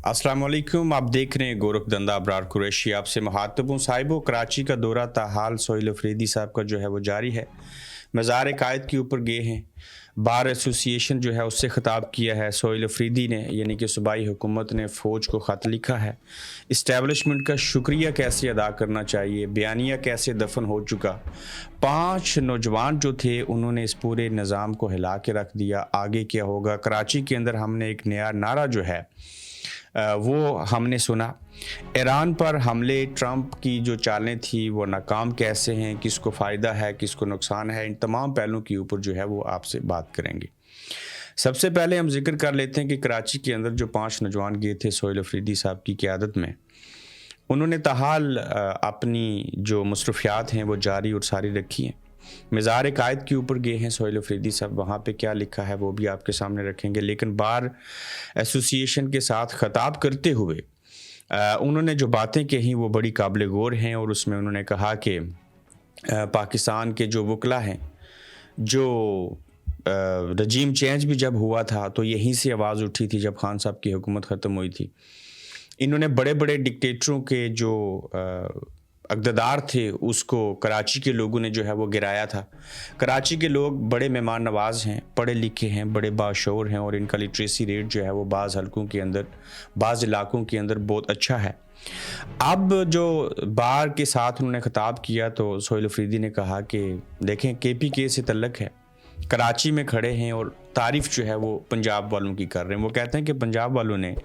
अस्सलाम वालेकुम। आप देख रहे हैं गोरखधंधा अबरार कुरैशी। आपसे मुखातब हूँ। साहिबो कराची का दौरा ताहाल सोहेल अफरीदी साहब का जो है वो जारी है। मज़ार कायद के ऊपर गए हैं। बार एसोसिएशन जो है उससे ख़िताब किया है। सोहेल अफरीदी ने यानी कि सूबाई हुकूमत ने फ़ौज को ख़त लिखा है। इस्टेबलिशमेंट का शुक्रिया कैसे अदा करना चाहिए, बयानिया कैसे दफन हो चुका। 5 नौजवान जो थे उन्होंने इस पूरे निज़ाम को हिला के रख दिया। आगे क्या होगा। कराची के अंदर हमने एक नया नारा जो है वो हमने सुना। ईरान पर हमले, ट्रंप की जो चालें थी वो नाकाम कैसे हैं, किसको फ़ायदा है, किसको नुकसान है, इन तमाम पहलुओं के ऊपर जो है वो आपसे बात करेंगे। सबसे पहले हम जिक्र कर लेते हैं कि कराची के अंदर जो 5 नौजवान गए थे सोहेल अफरीदी साहब की क़यादत में, उन्होंने ताहाल अपनी जो मसरूफियात हैं वो जारी और सारी रखी हैं। मज़ार कायद के ऊपर गए हैं सोहेल अफरीदी साहब, वहाँ पे क्या लिखा है वो भी आपके सामने रखेंगे। लेकिन बार एसोसिएशन के साथ ख़िताब करते हुए उन्होंने जो बातें कही वो बड़ी काबिल गौर हैं। और उसमें उन्होंने कहा कि पाकिस्तान के जो वकला हैं, जो रजीम चेंज भी जब हुआ था तो यहीं से आवाज़ उठी थी जब खान साहब की हुकूमत ख़त्म हुई थी। इन्होंने बड़े बड़े डिक्टेटरों के जो इक़्तिदार थे उसको कराची के लोगों ने जो है वो गिराया था। कराची के लोग बड़े मेहमान नवाज हैं, पढ़े लिखे हैं, बड़े बाशऊर हैं और इनका लिटरेसी रेट जो है वो बाज़ हलकों के अंदर, बाज़ इलाकों के अंदर बहुत अच्छा है। अब जो बार के साथ उन्होंने ख़िताब किया तो सोहेल अफरीदी ने कहा कि देखें KPK से तल्लक है, कराची में खड़े हैं और तारीफ़ जो है वो पंजाब वालों की कर रहे हैं। वो कहते हैं कि पंजाब वालों ने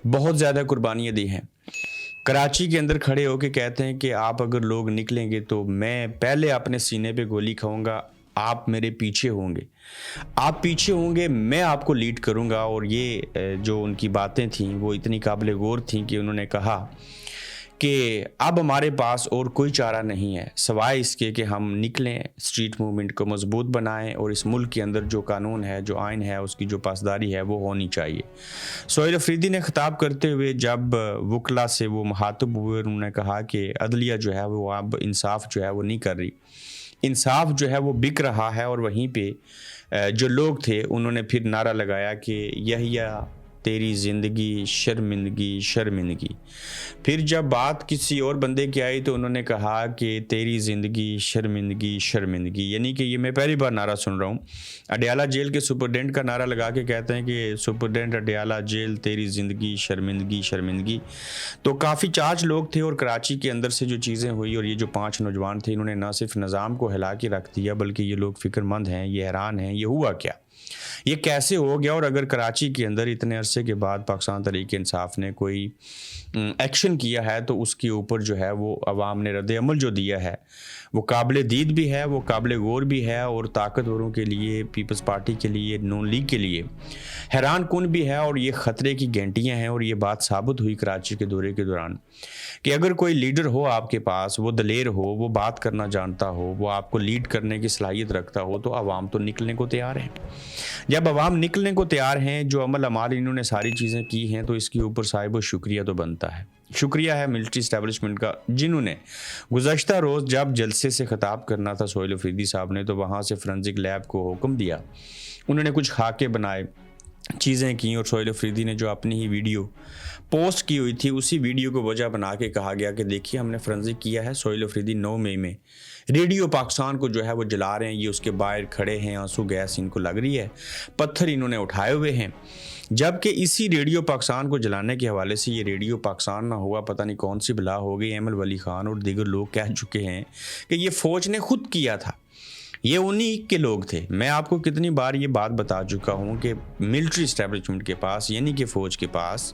बहुत ज़्यादा कुर्बानियाँ दी हैं। कराची के अंदर खड़े होकर कहते हैं कि आप अगर लोग निकलेंगे तो मैं पहले अपने सीने पे गोली खाऊंगा, आप मेरे पीछे होंगे, आप पीछे होंगे, मैं आपको लीड करूंगा। और ये जो उनकी बातें थीं वो इतनी काबिल गौर थीं कि उन्होंने कहा कि अब हमारे पास और कोई चारा नहीं है सवाए इसके कि हम निकलें, स्ट्रीट मूवमेंट को मजबूत बनाएं और इस मुल्क के अंदर जो कानून है, जो आइन है, उसकी जो पासदारी है वो होनी चाहिए। सोहेल अफरीदी ने ख़िताब करते हुए जब वकला से वो मुखातब हुए, उन्होंने कहा कि अदलिया जो है वो अब इंसाफ जो है वो नहीं कर रही, इंसाफ जो है वो बिक रहा है। और वहीं पे जो लोग थे उन्होंने फिर नारा लगाया कि यहिया तेरी ज़िंदगी शर्मिंदगी शर्मिंदगी। फिर जब बात किसी और बंदे की आई तो उन्होंने कहा कि तेरी ज़िंदगी शर्मिंदगी शर्मिंदगी, यानी कि ये मैं पहली बार नारा सुन रहा हूँ। अडयाला जेल के सुपरडेंट का नारा लगा के कहते हैं कि सुपरडेंट अडयाला जेल तेरी ज़िंदगी शर्मिंदगी शर्मिंदगी। तो काफ़ी चार्ज लोग थे और कराची के अंदर से जो चीज़ें हुई और ये जो 5 नौजवान थे इन्होंने ना सिर्फ निज़ाम को हिला के रख दिया बल्कि ये लोग फ़िक्रमंद हैं, ये हैरान हैं, ये हुआ क्या, ये कैसे हो गया। और अगर कराची के अंदर इतने अरसे के बाद पाकिस्तान तहरीक इंसाफ ने कोई एक्शन किया है तो उसके ऊपर जो है वो अवाम ने रद्द अमल जो दिया है वो काबिल दीद भी है, वो काबिल गौर भी है और ताकतवरों के लिए, पीपल्स पार्टी के लिए, नून लीग के लिए हैरान कुन भी है। और ये ख़तरे की घंटियाँ हैं। और ये बात साबित हुई कराची के दौरे के दौरान कि अगर कोई लीडर हो आपके पास, वो दलेर हो, वो बात करना जानता हो, वो आपको लीड करने की सलाहियत रखता हो तो अवाम तो निकलने को तैयार है। जब अवाम निकलने को तैयार हैं, जो अमल अमाल इन्होंने सारी चीज़ें की हैं तो इसके ऊपर साहिब शुक्रिया तो बनता है। शुक्रिया है मिलिट्री इस्टेब्लिशमेंट का जिन्होंने गुज़श्ता रोज़ जब जलसे से ख़िताब करना था सोहेल अफरीदी साहब ने तो वहाँ से फोरेंसिक लैब को हुक्म दिया, उन्होंने कुछ खाके बनाए, चीज़ें की और सोहेल अफरीदी ने जो अपनी ही वीडियो पोस्ट की हुई थी उसी वीडियो को वजह बना के कहा गया कि देखिए हमने फोरेंसिक किया है। सोहेल अफरीदी 9 मई में रेडियो पाकिस्तान को जो है वो जला रहे हैं, ये उसके बाहर खड़े हैं, आंसू गैस इनको लग रही है, पत्थर इन्होंने उठाए हुए हैं। जबकि इसी रेडियो पाकिस्तान को जलाने के हवाले से ये रेडियो पाकिस्तान ना हुआ पता नहीं कौन सी बला हो गई। अहमद वली खान और दीगर लोग कह चुके हैं कि ये फ़ौज ने खुद किया था, ये उन्हीं के लोग थे। मैं आपको कितनी बार ये बात बता चुका हूँ कि मिलिट्री इस्टेब्लिशमेंट के पास यानी कि फ़ौज के पास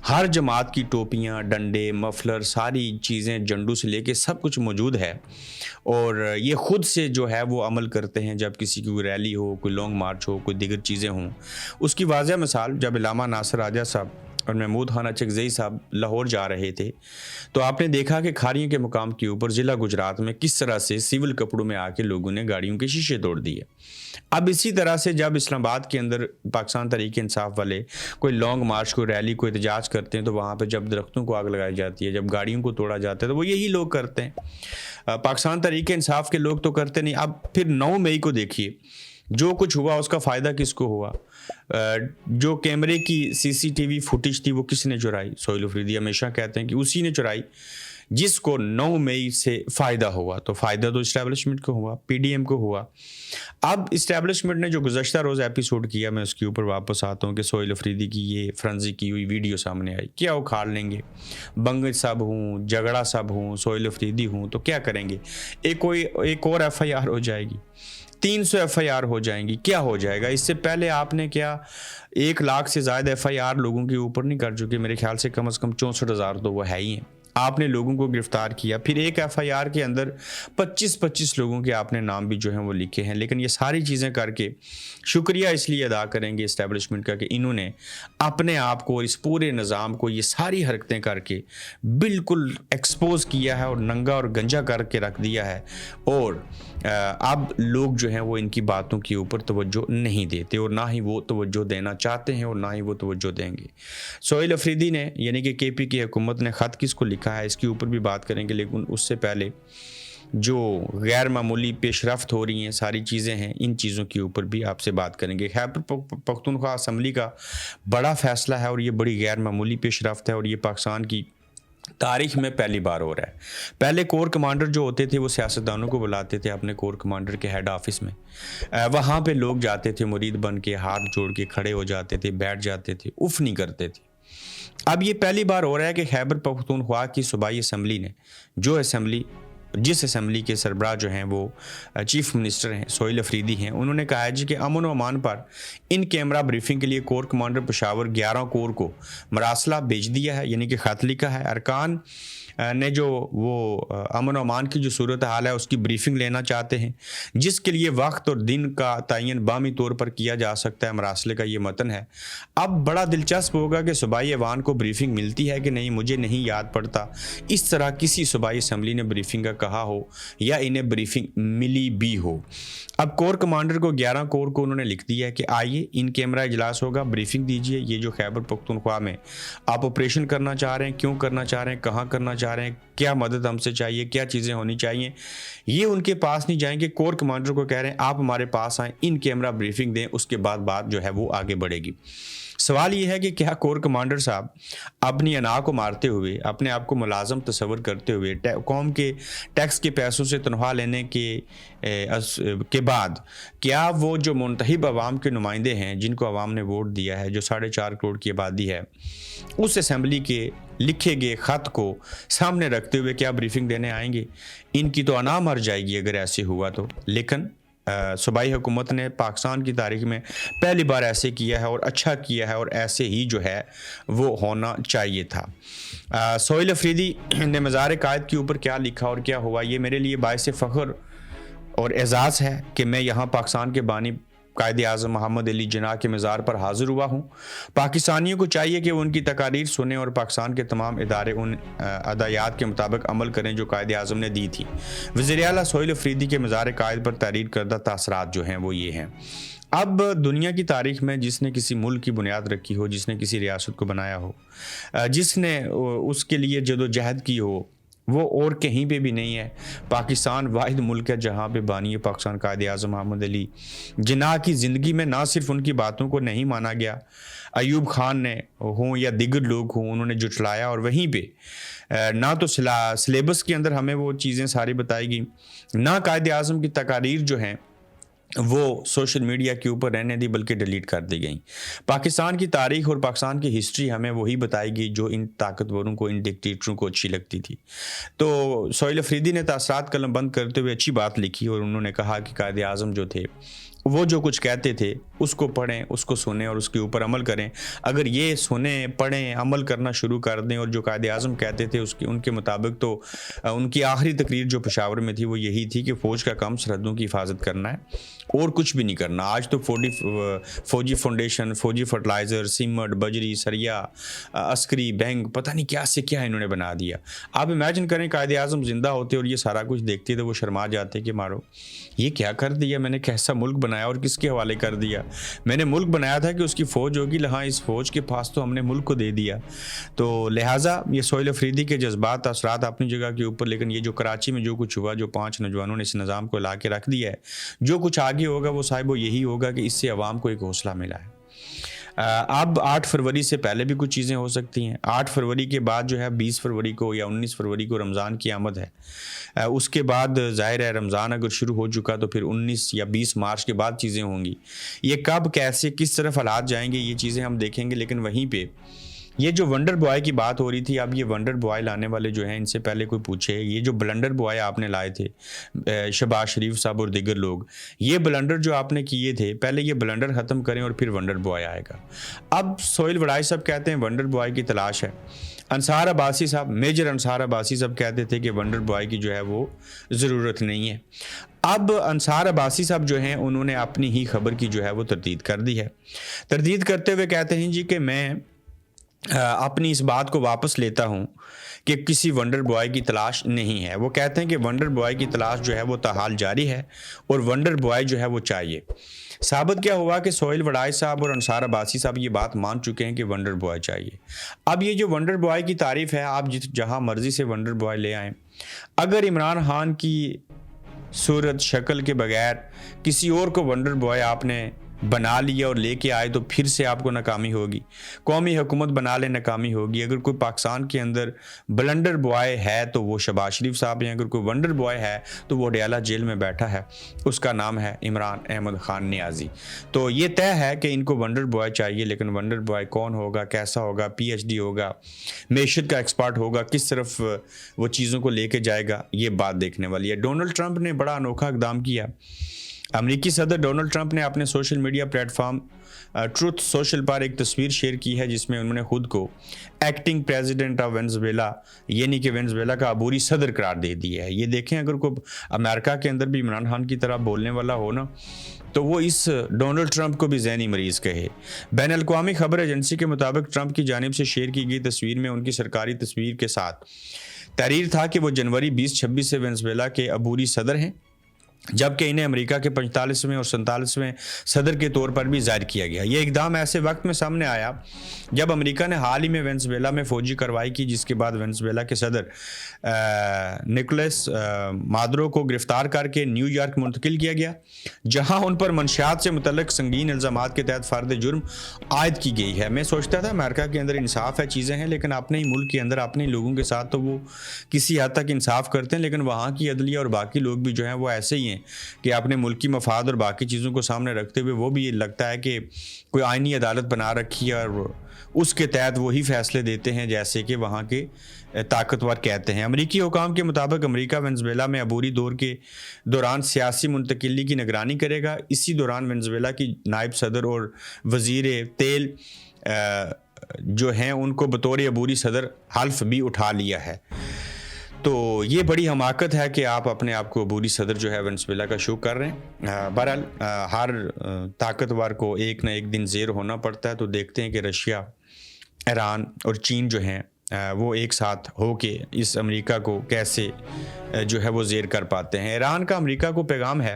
हर जमात की टोपियाँ, डंडे, मफलर, सारी चीज़ें झंडू से लेके सब कुछ मौजूद है। और ये ख़ुद से जो है वो अमल करते हैं जब किसी की कोई रैली हो, कोई लॉन्ग मार्च हो, कोई दीगर चीज़ें हों। उसकी वाज़ह मिसाल जब इलामा नासिर आज़ाद साहब और महमूद खान अचकज़ई साहब लाहौर जा रहे थे तो आपने देखा कि खारियों के मुकाम के ऊपर ज़िला गुजरात में किस तरह से सिविल कपड़ों में आके लोगों ने गाड़ियों के शीशे तोड़ दिए। अब इसी तरह से जब इस्लामाबाद के अंदर पाकिस्तान तहरीक इंसाफ वाले कोई लॉन्ग मार्च, कोई रैली, कोई एहतजाज करते हैं तो वहाँ पे जब दरख्तों को आग लगाई जाती है, जब गाड़ियों को तोड़ा जाता है तो वो यही लोग करते हैं। पाकिस्तान तहरीक इंसाफ के लोग तो करते नहीं। अब फिर 9 मई को देखिए जो कुछ हुआ उसका फ़ायदा किसको हुआ? जो कैमरे की CCTV फुटेज थी वो किसने चुराई? सोहेल अफरीदी हमेशा कहते हैं कि उसी ने चुराई जिसको 9 मई से फ़ायदा हुआ। तो फ़ायदा तो इस्टेब्लिशमेंट को हुआ, PDM को हुआ। अब इस्टेब्लिशमेंट ने जो गुज़श्ता रोज़ एपिसोड किया, मैं उसके ऊपर वापस आता हूँ कि सोहेल अफरीदी की ये फर्जी की हुई वीडियो सामने आई, क्या उखाड़ लेंगे? बंगज साहब हूँ, झगड़ा साहब हूँ, सोहेल अफरीदी हूँ, तो क्या करेंगे? एक और FIR हो जाएगी, 300 FIR हो जाएंगी, क्या हो जाएगा? इससे पहले आपने क्या 1 लाख से ज़्यादा FIR लोगों के ऊपर नहीं कर चुके? मेरे ख्याल से कम 64,000 तो वो है ही हैं। आपने लोगों को गिरफ्तार किया, फिर एक FIR के अंदर 25-25 लोगों के आपने नाम भी जो हैं वो लिखे हैं। लेकिन ये सारी चीज़ें करके शुक्रिया इसलिए अदा करेंगे इस्टेब्लिशमेंट का कि इन्होंने अपने आप को और इस पूरे निज़ाम को ये सारी हरकतें करके बिल्कुल एक्सपोज किया है और नंगा और गंजा करके रख दिया है। और अब लोग जो हैं वो इनकी बातों के ऊपर तवज्जो नहीं देते और ना ही वो तवज्जो देना चाहते हैं और ना ही वो तवज्जो देंगे। सोहेल अफरीदी ने यानी कि KP की हुकूमत ने ख़त किसको लिखा है, इसके ऊपर भी बात करेंगे। लेकिन उससे पहले जो गैर मामूली पेशरफ्त हो रही हैं, सारी चीज़ें हैं, इन चीज़ों के ऊपर भी आपसे बात करेंगे। खैबर पख्तूनख्वा असम्बली का बड़ा फ़ैसला है और ये बड़ी गैर मामूली पेशरफ्त है और ये पाकिस्तान की तारीख में पहली बार हो रहा है। पहले कोर कमांडर जो होते थे वो सियासतदानों को बुलाते थे अपने कोर कमांडर के हेड ऑफिस में, वहाँ पे लोग जाते थे मुरीद बन के, हाथ जोड़ के खड़े हो जाते थे, बैठ जाते थे, उफ नहीं करते थे। अब ये पहली बार हो रहा है कि खैबर पख्तूनख्वा की सूबाई असम्बली ने जिस असम्बली के सरबराह जो हैं वो चीफ मिनिस्टर हैं सोहेल अफरीदी हैं, उन्होंने कहा है जी कि अमन व अमान पर इन कैमरा ब्रीफिंग के लिए कोर कमांडर पेशावर 11 कोर को मरासला भेज दिया है, यानी कि ख़त लिखा है। अरकान ने जो वो अमन व अमान की जो सूरत हाल है उसकी ब्रीफिंग लेना चाहते हैं, जिसके लिए वक्त और दिन का तयन बामी तौर पर किया जा सकता है। मरासले का ये मतन है। अब बड़ा दिलचस्प होगा कि सूबाई ऐवान को ब्रीफिंग मिलती है कि नहीं, मुझे नहीं याद पड़ता इस तरह किसी सूबाई असम्बली ने ब्रीफिंग का कहा हो या इन्हें ब्रीफिंग मिली भी हो। अब कोर कमांडर को 11 कोर को उन्होंने लिख दिया है कि आइए इन कैमरा इजलास होगा, ब्रीफिंग दीजिए। ये जो खैबर पख्तूनख्वा में आप ऑपरेशन करना चाह रहे हैं, क्यों करना चाह रहे हैं, कहाँ करना चाह रहे हैं, क्या मदद हमसे चाहिए, क्या चीज़ें होनी चाहिए, ये उनके पास नहीं जाएंगे। कोर कमांडर को कह रहे हैं आप हमारे पास आएँ, इन कैमरा ब्रीफिंग दें, उसके बाद बात जो है वो आगे बढ़ेगी। सवाल ये है कि क्या कोर कमांडर साहब अपनी अना को मारते हुए, अपने आप को मुलाजम तस्वर करते हुए, कौम के टैक्स के पैसों से तनख्वाह लेने के बाद क्या वो जो मुंतहिब अवाम के नुमाइंदे हैं जिनको अवाम ने वोट दिया है, जो 4.5 करोड़ की आबादी है, उस असम्बली के लिखे गए ख़त को सामने रखते हुए क्या ब्रीफिंग देने आएंगे? इनकी तो अना मर जाएगी अगर ऐसे हुआ तो। लेकिन सूबाई हुकूमत ने पाकिस्तान की तारीख में पहली बार ऐसे किया है और अच्छा किया है और ऐसे ही जो है वो होना चाहिए था। सोहेल अफरीदी ने मज़ार कायद के ऊपर क्या लिखा और क्या हुआ, ये मेरे लिए बाइस फ़ख्र और एज़ाज़ है कि मैं यहाँ पाकिस्तान के बानी कायद आज़म मोहम्मद अली जिन्ना के मज़ार पर हाज़िर हुआ हूँ। पाकिस्तानियों को चाहिए कि वो उनकी तकारीर सुने और पाकिस्तान के तमाम इदारे उन अदायात के मुताबिक अमल करें जो कायद आज़म ने दी थी। वज़ीर आला सोहेल अफरीदी के मज़ार कायद पर तहरीर करदा तासरात जो हैं वो ये हैं। अब दुनिया की तारीख में जिसने किसी मुल्क की बुनियाद रखी हो, जिसने किसी रियासत को बनाया हो, जिसने उसके लिए जदोजहद की हो, वो और कहीं पे भी नहीं है। पाकिस्तान वाहिद मुल्क है जहाँ पे बानी पाकिस्तान कायद आज़म मोहम्मद अली जिन्ना की ज़िंदगी में ना सिर्फ उनकी बातों को नहीं माना गया, अयूब खान ने हों या दिगर लोग हों, उन्होंने जुटलाया और वहीं पे ना तो सिलेबस के अंदर हमें वो चीज़ें सारी बताई गई, ना कायद आज़म की तकारीर जो हैं वो सोशल मीडिया के ऊपर रहने दी बल्कि डिलीट कर दी गई। पाकिस्तान की तारीख और पाकिस्तान की हिस्ट्री हमें वही बताएगी जो इन ताकतवरों को, इन डिक्टेटरों को अच्छी लगती थी। तो सोहेल अफरीदी ने तासरात कलम बंद करते हुए अच्छी बात लिखी और उन्होंने कहा कि कायद आज़म जो थे वो जो कुछ कहते थे उसको पढ़ें, उसको सुनें और उसके ऊपर अमल करें। अगर ये सुनें, पढ़ें, अमल करना शुरू कर दें और जो कायद आज़म कहते थे उनके मुताबिक, तो उनकी आखिरी तकरीर जो पेशावर में थी वो यही थी कि फ़ौज का काम सरहदों की हिफाजत करना है और कुछ भी नहीं करना। आज तो फ़ौजी फाउंडेशन, फ़ौजी फर्टिलाइज़र, सीमट, बजरी, सरिया, अस्करी बैंक, पता नहीं क्या से क्या इन्होंने बना दिया। आप इमेजिन करें कायद आज़म ज़िंदा होते और ये सारा कुछ देखते तो वो शर्मा जाते कि मारो ये क्या कर दिया मैंने, कैसा मुल्क बनाया بنایا اور کس کے حوالے کر دیا؟ میں نے ملک بنایا تھا کہ اس کی فوج ہوگی، ہاں اس فوج کے پاس تو ہم نے ملک کو دے دیا۔ تو لہٰذا یہ سہیل افریدی کے جذبات اثرات اپنی جگہ کے اوپر، لیکن یہ جو کراچی میں جو کچھ ہوا، جو 5 نوجوانوں نے اس نظام کو لا کے رکھ دیا ہے، جو کچھ آگے ہوگا وہ صاحب یہی ہوگا کہ اس سے عوام کو ایک حوصلہ ملا ہے۔ اب 8 فروری سے پہلے بھی کچھ چیزیں ہو سکتی ہیں۔ 8 فروری کے بعد جو ہے 20 فروری کو یا 19 فروری کو رمضان کی آمد ہے۔ اس کے بعد ظاہر ہے رمضان اگر شروع ہو چکا تو پھر 19 یا 20 مارچ کے بعد چیزیں ہوں گی۔ یہ کب، کیسے، کس طرف حالات جائیں گے، یہ چیزیں ہم دیکھیں گے۔ لیکن وہیں پہ یہ جو ونڈر بوائے کی بات ہو رہی تھی، اب یہ ونڈر بوائے لانے والے جو ہیں ان سے پہلے کوئی پوچھے، یہ جو بلنڈر بوائے آپ نے لائے تھے شہباز شریف صاحب اور دیگر لوگ، یہ بلنڈر جو آپ نے کیے تھے، پہلے یہ بلنڈر ختم کریں اور پھر ونڈر بوائے آئے گا۔ اب سہیل وڑائی صاحب کہتے ہیں ونڈر بوائے کی تلاش ہے۔ انصار عباسی صاحب، میجر انصار عباسی صاحب کہتے تھے کہ ونڈر بوائے کی جو ہے وہ ضرورت نہیں ہے۔ اب انصار عباسی صاحب جو ہیں انہوں نے اپنی ہی خبر کی جو ہے وہ تردید کر دی ہے۔ تردید کرتے ہوئے کہتے ہیں جی کہ میں اپنی اس بات کو واپس لیتا ہوں کہ کسی ونڈر بوائے کی تلاش نہیں ہے۔ وہ کہتے ہیں کہ ونڈر بوائے کی تلاش جو ہے وہ تاحال جاری ہے اور ونڈر بوائے جو ہے وہ چاہیے۔ ثابت کیا ہوا کہ سہیل وڑائی صاحب اور انصار عباسی صاحب یہ بات مان چکے ہیں کہ ونڈر بوائے چاہیے۔ اب یہ جو ونڈر بوائے کی تعریف ہے، آپ جہاں مرضی سے ونڈر بوائے لے آئیں، اگر عمران خان کی صورت شکل کے بغیر کسی اور کو ونڈر بوائے آپ نے بنا لیا اور لے کے آئے تو پھر سے آپ کو ناکامی ہوگی۔ قومی حکومت بنا لے، ناکامی ہوگی۔ اگر کوئی پاکستان کے اندر بلنڈر بوائے ہے تو وہ شہباز شریف صاحب ہیں، اگر کوئی ونڈر بوائے ہے تو وہ ڈیالہ جیل میں بیٹھا ہے، اس کا نام ہے عمران احمد خان نیازی۔ تو یہ طے ہے کہ ان کو ونڈر بوائے چاہیے، لیکن ونڈر بوائے کون ہوگا، کیسا ہوگا، پی ایچ ڈی ہوگا، معیشت کا ایکسپرٹ ہوگا، کس طرف وہ چیزوں کو لے کے جائے گا، یہ بات دیکھنے والی ہے۔ ڈونلڈ ٹرمپ نے بڑا انوکھا اقدام کیا۔ امریکی صدر ڈونلڈ ٹرمپ نے اپنے social media platform Truth Social پر ایک تصویر شیئر کی ہے جس میں انہوں نے خود کو ایکٹنگ پریزیڈنٹ آف وینزویلا، یعنی کہ وینزویلا کا عبوری صدر قرار دے دیا ہے۔ یہ دیکھیں، اگر کوئی امریکہ کے اندر بھی عمران خان کی طرح بولنے والا ہو نا تو وہ اس ڈونلڈ ٹرمپ کو بھی ذہنی مریض کہے۔ بین الاقوامی خبر ایجنسی کے مطابق ٹرمپ کی جانب سے شیئر کی گئی تصویر میں ان کی سرکاری تصویر کے ساتھ تحریر تھا کہ وہ جنوری 2026 سے وینزویلا کے عبوری صدر ہیں، جبکہ انہیں امریکہ کے 45ویں اور 47ویں صدر کے طور پر بھی ظاہر کیا گیا۔ یہ اقدام ایسے وقت میں سامنے آیا جب امریکہ نے حال ہی میں وینزویلا میں فوجی کارروائی کی، جس کے بعد وینزویلا کے صدر نکولس مادورو کو گرفتار کر کے نیو یارک منتقل کیا گیا، جہاں ان پر منشیات سے متعلق سنگین الزامات کے تحت فرد جرم عائد کی گئی ہے۔ میں سوچتا تھا امریکہ کے اندر انصاف ہے، چیزیں ہیں، لیکن اپنے ہی ملک کے اندر اپنے لوگوں کے ساتھ تو وہ کسی حد تک انصاف کرتے ہیں، لیکن وہاں کی عدلیہ اور باقی لوگ بھی جو ہیں وہ ایسے ہی ہیں کہ اپنے ملکی مفاد اور باقی چیزوں کو سامنے رکھتے ہوئے وہ بھی یہ لگتا ہے کہ کوئی آئینی عدالت بنا رکھی ہے اور اس کے تحت وہی فیصلے دیتے ہیں جیسے کہ وہاں کے طاقتور کہتے ہیں۔ امریکی حکام کے مطابق امریکہ وینزویلا میں عبوری دور کے دوران سیاسی منتقلی کی نگرانی کرے گا۔ اسی دوران وینزویلا کی نائب صدر اور وزیر تیل جو ہیں ان کو بطور عبوری صدر حلف بھی اٹھا لیا ہے۔ تو یہ بڑی حماقت ہے کہ آپ اپنے آپ کو عبوری صدر جو ہے وینزویلا کا شو کر رہے ہیں۔ بہرحال ہر طاقتور کو ایک نہ ایک دن زیر ہونا پڑتا ہے، تو دیکھتے ہیں کہ رشیا، ایران اور چین جو ہیں وہ ایک ساتھ ہو کے اس امریکہ کو کیسے جو ہے وہ زیر کر پاتے ہیں۔ ایران کا امریکہ کو پیغام ہے۔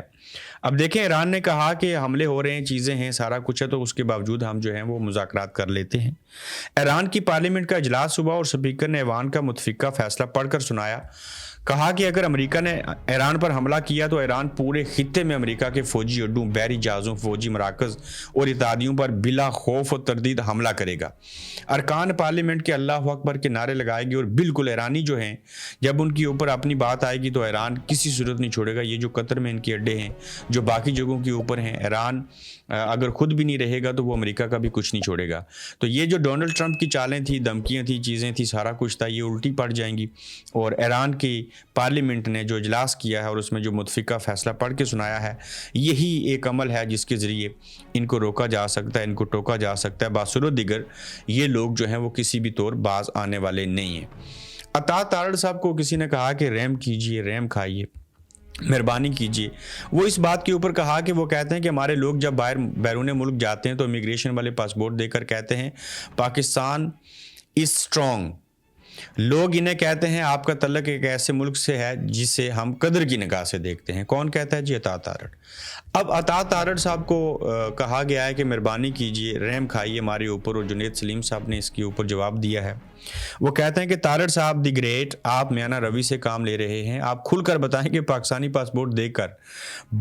اب دیکھیں، ایران نے کہا کہ حملے ہو رہے ہیں، چیزیں ہیں، سارا کچھ ہے، تو اس کے باوجود ہم جو ہیں وہ مذاکرات کر لیتے ہیں۔ ایران کی پارلیمنٹ کا اجلاس ہوا اور اسپیکر نے ایوان کا متفقہ فیصلہ پڑھ کر سنایا۔ کہا کہ اگر امریکہ نے ایران پر حملہ کیا تو ایران پورے خطے میں امریکہ کے فوجی اڈوں، بحری جہازوں، فوجی مراکز اور اتحادیوں پر بلا خوف و تردید حملہ کرے گا۔ ارکان پارلیمنٹ کے اللہ اکبر کے نعرے لگائے گے اور بالکل ایرانی جو ہیں جب ان کے اوپر اپنی بات آئے گی تو ایران کسی صورت نہیں چھوڑے گا۔ یہ جو قطر میں ان کے اڈے ہیں، جو باقی جگہوں کے اوپر ہیں، ایران اگر خود بھی نہیں رہے گا تو وہ امریکہ کا بھی کچھ نہیں چھوڑے گا۔ تو یہ جو ڈونلڈ ٹرمپ کی چالیں تھیں، دھمکیاں تھیں، چیزیں تھیں، سارا کچھ تھا، یہ الٹی پڑ جائیں گی۔ اور ایران کی پارلیمنٹ نے جو اجلاس کیا ہے اور اس میں جو متفقہ فیصلہ پڑھ کے سنایا ہے، یہی ایک عمل ہے جس کے ذریعے ان کو روکا جا سکتا ہے، ان کو ٹوکا جا سکتا ہے۔ باصورت دیگر یہ لوگ جو ہیں وہ کسی بھی طور باز آنے والے نہیں ہیں۔ عطا تارڑ صاحب کو کسی نے کہا کہ رحم کیجئے، رحم کھائیے، مہربانی کیجیے۔ وہ اس بات کے اوپر کہا کہ وہ کہتے ہیں کہ ہمارے لوگ جب بیرون ملک جاتے ہیں تو امیگریشن والے پاسپورٹ دے کر کہتے ہیں پاکستان از اسٹرانگ، لوگ انہیں کہتے ہیں آپ کا تعلق ایک ایسے ملک سے ہے جسے ہم قدر کی نگاہ سے دیکھتے ہیں. کون کہتا ہے جی؟ عطا تارڑ. اب عطا تارڑ صاحب کو کہا گیا ہے کہ مہربانی کیجئے رحم کھائیے ہمارے اوپر, اور جنید سلیم صاحب نے اس کے اوپر جواب دیا ہے. وہ کہتے ہیں کہ تارڑ صاحب دی گریٹ, آپ میانہ روی سے کام لے رہے ہیں. آپ کھل کر بتائیں کہ پاکستانی پاسپورٹ دیکھ کر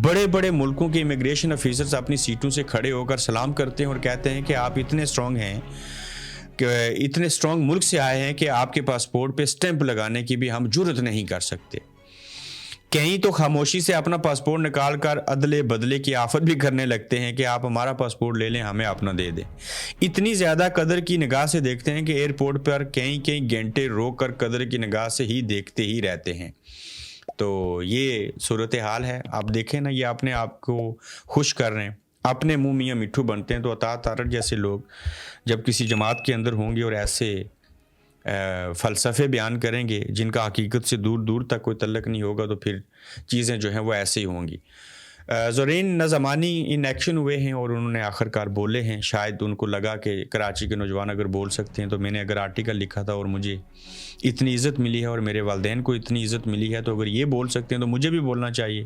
بڑے بڑے ملکوں کے امیگریشن آفیسرز اپنی سیٹوں سے کھڑے ہو کر سلام کرتے ہیں اور کہتے ہیں کہ آپ اتنے اسٹرانگ ہیں, کہ اتنے اسٹرانگ ملک سے آئے ہیں کہ آپ کے پاسپورٹ پہ سٹیمپ لگانے کی بھی ہم جرت نہیں کر سکتے. کہیں تو خاموشی سے اپنا پاسپورٹ نکال کر عدلے بدلے کی آفت بھی کرنے لگتے ہیں کہ آپ ہمارا پاسپورٹ لے لیں, ہمیں اپنا دے دیں. اتنی زیادہ قدر کی نگاہ سے دیکھتے ہیں کہ ایئرپورٹ پر کئی گھنٹے روک کر قدر کی نگاہ سے ہی دیکھتے ہی رہتے ہیں. تو یہ صورتحال ہے. آپ دیکھیں نا, یہ اپنے آپ کو خوش کر رہے ہیں, اپنے منہ میاں مٹھو بنتے ہیں. تو عطا تارڑ جیسے لوگ جب کسی جماعت کے اندر ہوں گے اور ایسے فلسفے بیان کریں گے جن کا حقیقت سے دور دور تک کوئی تعلق نہیں ہوگا, تو پھر چیزیں جو ہیں وہ ایسے ہی ہوں گی. زرین نظمانی ان ایکشن ہوئے ہیں اور انہوں نے آخر کار بولے ہیں. شاید ان کو لگا کہ کراچی کے نوجوان اگر بول سکتے ہیں تو میں نے اگر آرٹیکل لکھا تھا اور مجھے اتنی عزت ملی ہے اور میرے والدین کو اتنی عزت ملی ہے, تو اگر یہ بول سکتے ہیں تو مجھے بھی بولنا چاہیے.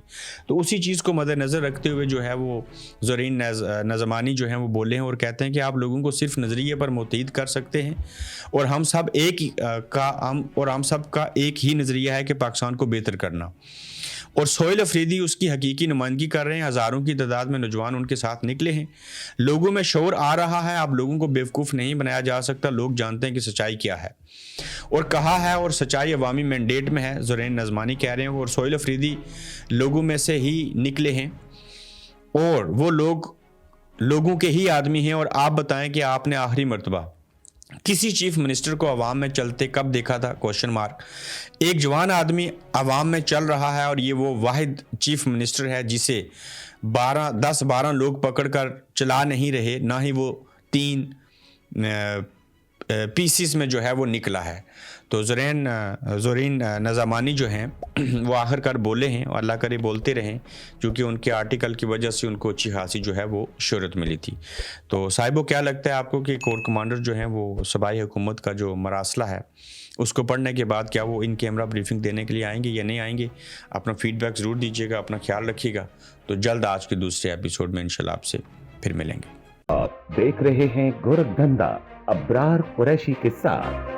تو اسی چیز کو مد نظر رکھتے ہوئے جو ہے وہ زرین نظمانی جو ہیں وہ بولے ہیں اور کہتے ہیں کہ آپ لوگوں کو صرف نظریے پر متحد کر سکتے ہیں, اور ہم سب کا ایک ہی نظریہ ہے کہ پاکستان کو بہتر کرنا. اور سہیل افریدی اس کی حقیقی نمائندگی کر رہے ہیں. ہزاروں کی تعداد میں نوجوان ان کے ساتھ نکلے ہیں. لوگوں میں شعور آ رہا ہے. آپ لوگوں کو بیوقوف نہیں بنایا جا سکتا. لوگ جانتے ہیں کہ سچائی کیا ہے, اور کہا ہے, اور سچائی عوامی مینڈیٹ میں ہے. زرین نظمانی کہہ رہے ہیں, اور سہیل افریدی لوگوں میں سے ہی نکلے ہیں اور وہ لوگوں کے ہی آدمی ہیں. اور آپ بتائیں کہ آپ نے آخری مرتبہ کسی چیف منسٹر کو عوام میں چلتے کب دیکھا تھا؟ Question mark. ایک جوان آدمی عوام میں چل رہا ہے, اور یہ وہ واحد چیف منسٹر ہے جسے 10-12 لوگ پکڑ کر چلا نہیں رہے, نہ ہی وہ 3 پیسز میں جو ہے وہ نکلا ہے. تو زرین نظمانی جو ہیں وہ آخر کار بولے ہیں, اور اللہ کرے بولتے رہیں, کیونکہ ان کے آرٹیکل کی وجہ سے ان کو اچھی خاصی جو ہے وہ شہرت ملی تھی. تو صاحبوں کیا لگتا ہے آپ کو کہ کور کمانڈر جو ہیں وہ صوبائی حکومت کا جو مراسلہ ہے اس کو پڑھنے کے بعد کیا وہ ان کیمرہ بریفنگ دینے کے لیے آئیں گے یا نہیں آئیں گے؟ اپنا فیڈ بیک ضرور دیجیے گا, اپنا خیال رکھیے گا. تو جلد آج کے دوسرے ایپیسوڈ میں انشاءاللہ آپ سے پھر ملیں گے. آپ دیکھ رہے ہیں گورکھ دھندا ابرار قریشی کے ساتھ.